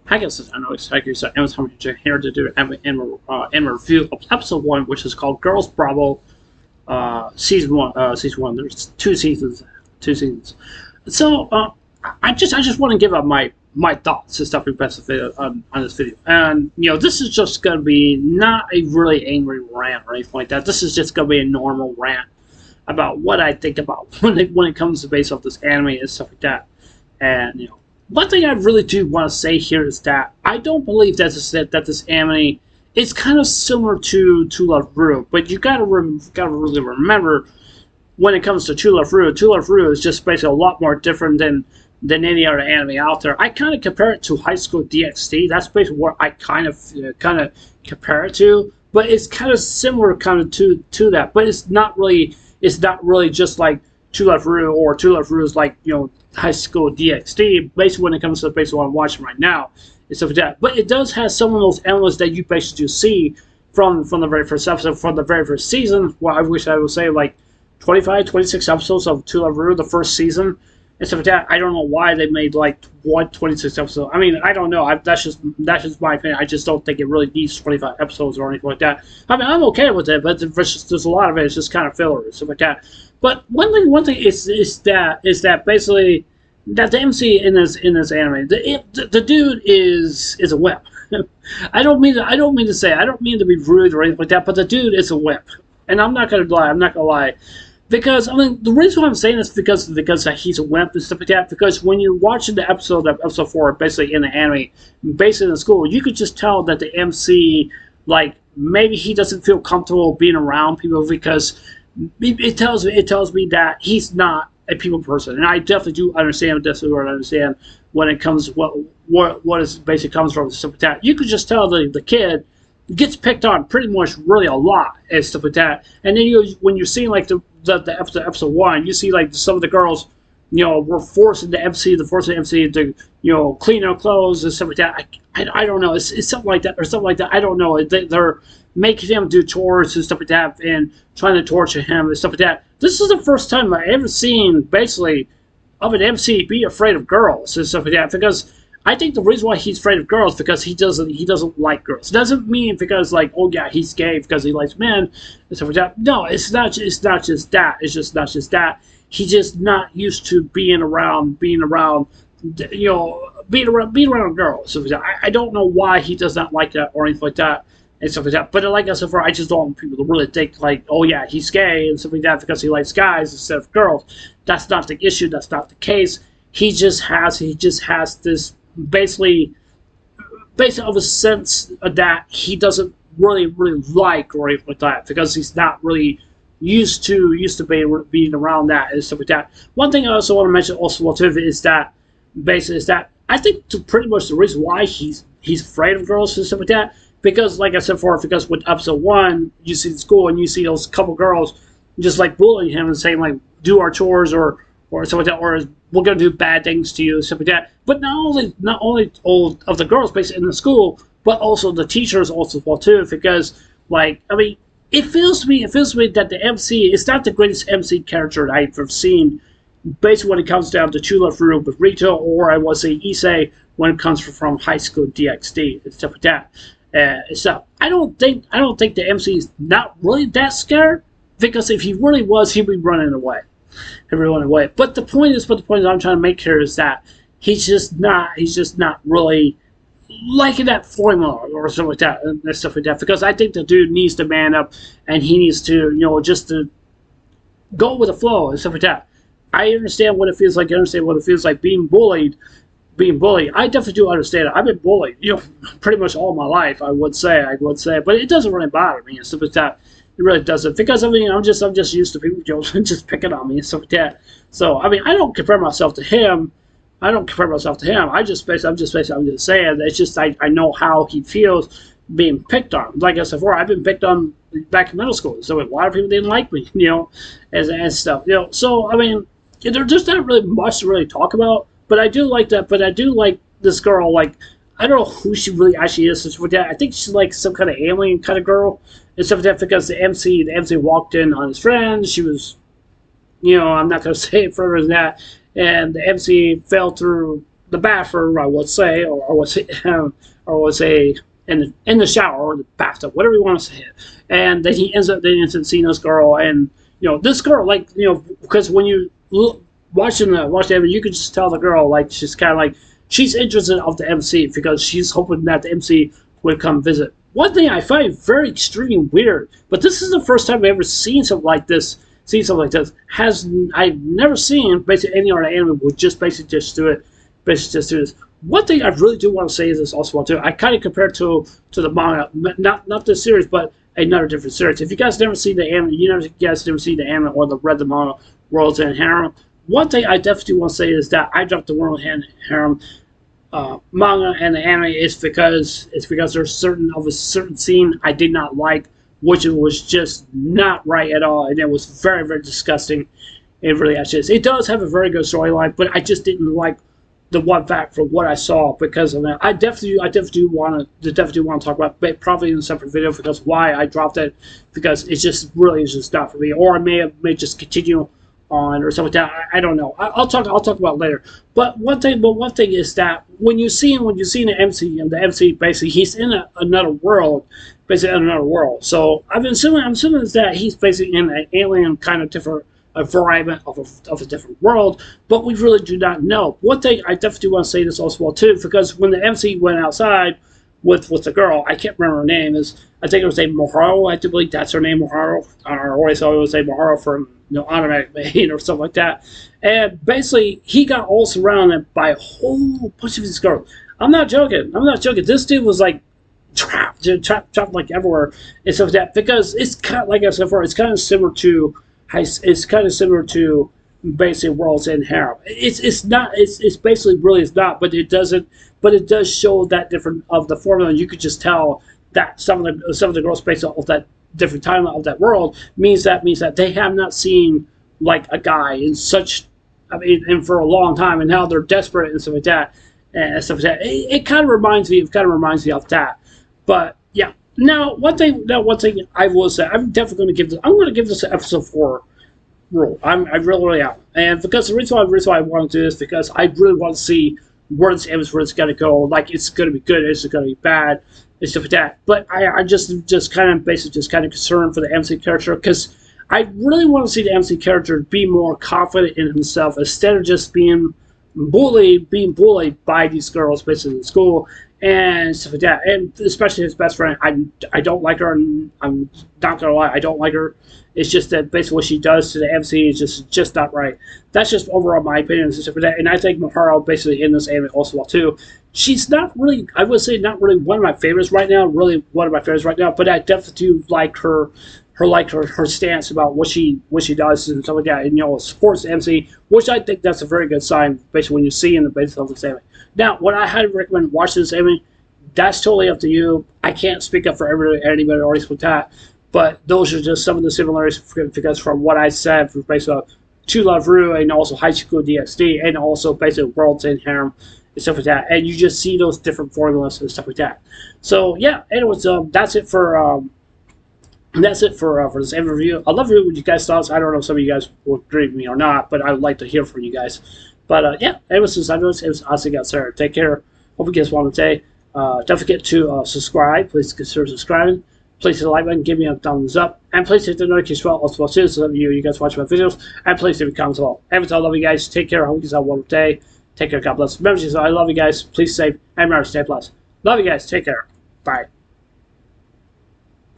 I guess I know exactly. So Amazon here to do an review of episode 1, which is called "Girls Bravo," season 1. Season 1. There's two seasons. Two seasons. So I just want to give up my thoughts and stuff on this video. And this is just gonna be not a really angry rant or anything like that. This is just gonna be a normal rant about what I think about when it comes to base off this anime and stuff like that. And one thing I really do want to say here is that I don't believe that this anime is kind of similar to True Love Ru, but you gotta really remember when it comes to True Love Ru is just basically a lot more different than any other anime out there. I kind of compare it to High School DxD. That's basically what I kind of compare it to. But it's kind of similar kind of to that. But it's not really just like True Love Ru, or True Love Ru is like High School DxD. Basically, when it comes to basically what I'm watching right now, and stuff like that. But it does have some of those elements that you basically see from the very first episode, from the very first season. Well, I wish I would say like 25, 26 episodes of True Love Ru, the first season. And stuff like that. I don't know why they made like 26 episodes. I mean, I don't know. That's just my opinion. I just don't think it really needs 25 episodes or anything like that. I mean, I'm okay with it, but there's a lot of it. It's just kind of filler and stuff like that. But one thing is that basically that the MC in this anime, the dude is a wimp. I don't mean to be rude or anything like that, but the dude is a wimp. And I'm not gonna lie. Because, I mean, the reason why I'm saying this is because he's a wimp and stuff like that. Because when you're watching the episode 4, basically in the anime, basically in the school, you could just tell that the MC, like, maybe he doesn't feel comfortable being around people because it tells me that he's not a people person. And I definitely do understand when it comes what is basically comes from stuff like that. You could just tell the kid gets picked on pretty much really a lot and stuff like that. And then when you're seeing like the episode 1, you see like some of the girls, were forcing the MC to clean their clothes and stuff like that. I don't know. It's something like that or something like that. I don't know. They're making him do chores and stuff like that and trying to torture him and stuff like that. This is the first time I've ever seen basically of an MC be afraid of girls and stuff like that, because I think the reason why he's afraid of girls is because he doesn't like girls. It doesn't mean because like, oh yeah, he's gay because he likes men and stuff like that. No, it's not just that. It's just not just that. He's just not used to being around girls. So I don't know why he does not like that or anything like that and stuff like that. But like I said before, I just don't want people to really think like, oh yeah, he's gay and stuff like that because he likes guys instead of girls. That's not the issue. That's not the case. He just has this basically of a sense that he doesn't really like or anything like that because he's not really used to being around that and stuff like that. One thing I also want to mention also too is that I think pretty much the reason why he's afraid of girls and stuff like that, because like I said before, because with episode 1 you see the school and you see those couple girls just like bullying him and saying like do our chores or something like that, or we're gonna do bad things to you, stuff like that. But not only all of the girls basically in the school, but also the teachers also as well too. Because like, I mean, it feels to me that the MC is not the greatest MC character that I've ever seen. Basically, when it comes down to True Love Ru with Rito, or I would say Issei when it comes from High School DxD and stuff like that. So I don't think the MC is not really that scared, because if he really was, he'd be running away. Everyone away. But the point I'm trying to make here is that he's just not really liking that formula or something like that and stuff like that. Because I think the dude needs to man up and he needs to, just to go with the flow and stuff like that. I understand what it feels like. I understand what it feels like being bullied. I definitely do understand it. I've been bullied, pretty much all my life. I would say, but it doesn't really bother me and stuff like that. It really doesn't, because I mean I'm just used to people just picking on me and stuff like that. So I mean I don't compare myself to him. I'm just saying it's just I know how he feels being picked on. Like I said before, I've been picked on back in middle school, so a lot of people didn't like me, and stuff. So I mean there's not really much to really talk about. But I do like that. But I do like this girl. Like, I don't know who she really actually is. I think she's like some kind of alien kind of girl and stuff like that, because the MC walked in on his friend. She was, I'm not going to say it further than that. And the MC fell through the bathroom, I would say, or would say in the shower or the bathtub, whatever you want to say it. And then he ends up seeing this girl, and this girl, like, because when you watching the you could just tell the girl, like, she's kind of like, she's interested of the MC because she's hoping that the MC would come visit. One thing I find very extremely weird, but this is the first time I've ever seen something like this. I've never seen basically any other anime would just basically just do it, this. One thing I really do want to say is this also too. I kind of compare it to the manga, not this series, but another different series. If you guys never see the anime, never see the anime or read the manga, Worlds and Harem. One thing I definitely want to say is that I dropped the World and Harem manga and the anime is because there's a certain scene I did not like, which was just not right at all, and it was very, very disgusting. It really actually is. It does have a very good storyline, but I just didn't like the one fact from what I saw because of that. I definitely want to talk about, but probably in a separate video, because why I dropped it, because it's just really is just not for me, or I may just continue on or something like that. I don't know. I'll talk about it later. But one thing is that when you see the MC, and the MC basically he's in another world, So I'm assuming is that he's basically in an alien kind of different environment of a different world, but we really do not know. One thing I definitely want to say this also too, because when the MC went outside with the girl, I can't remember her name, I think it was named Moharo. I do believe that's her name, Moharo. I always thought it was named Moharo from Automatic Maid or something like that. And basically, he got all surrounded by a whole bunch of these girls. I'm not joking. This dude was like trapped like everywhere and stuff like that, because it's kind of, like I said before, it's kind of similar to basically Worlds and Harem. It's not. It's basically really it's not. But it doesn't. But it does show that different of the formula. You could just tell that some of the girls based off that different timeline of that world means that they have not seen like a guy in such. I mean, and for a long time, and now they're desperate and stuff like that. It kind of reminds me. Of that. But yeah. Now, one thing I will say, I'm definitely going to give this. I'm going to give this an episode 4 rule. I really am, and because the reason why I want to do this, because I really want to see where it's going to go. Like, it's going to be good, it's going to be bad, and stuff like that. But I just kind of concerned for the MC character, because I really want to see the MC character be more confident in himself instead of just being bullied by these girls basically in school and stuff like that. And especially his best friend, I don't like her, and I'm not gonna lie, I don't like her. It's just that basically what she does to the MC is just not right. That's just overall my opinion and stuff like that. And I think Maharo basically in this anime also well too. She's not really, I would say, not really one of my favorites right now. But I definitely do like her stance about what she does and stuff like that, and supports the MC, which I think that's a very good sign basically when you see in the basis of this anime. Now, what I highly recommend watching this anime, that's totally up to you. I can't speak up for anybody or anything like that, but those are just some of the similarities, because from what I said, based on To Love Ru and also Haichiku DxD and also basically Worlds and Harem and stuff like that, and you just see those different formulas and stuff like that. So yeah, anyways, that's it for this anime review. I'd love to hear what you guys thoughts. I don't know if some of you guys will agree with me or not, but I would like to hear from you guys. But yeah, anyways, it was Asuka out there. Take care. Hope you guys want to day. Don't forget to subscribe. Please consider subscribing. Please hit the like button, give me a thumbs up, and please hit the notification bell also too, so that you guys watch my videos, and please leave a comment below. Anyways, I love you guys. Take care. Hope you guys have a wonderful day. Take care. God bless. Remember, I love you guys. Please stay and remember, stay blessed. Love you guys. Take care. Bye.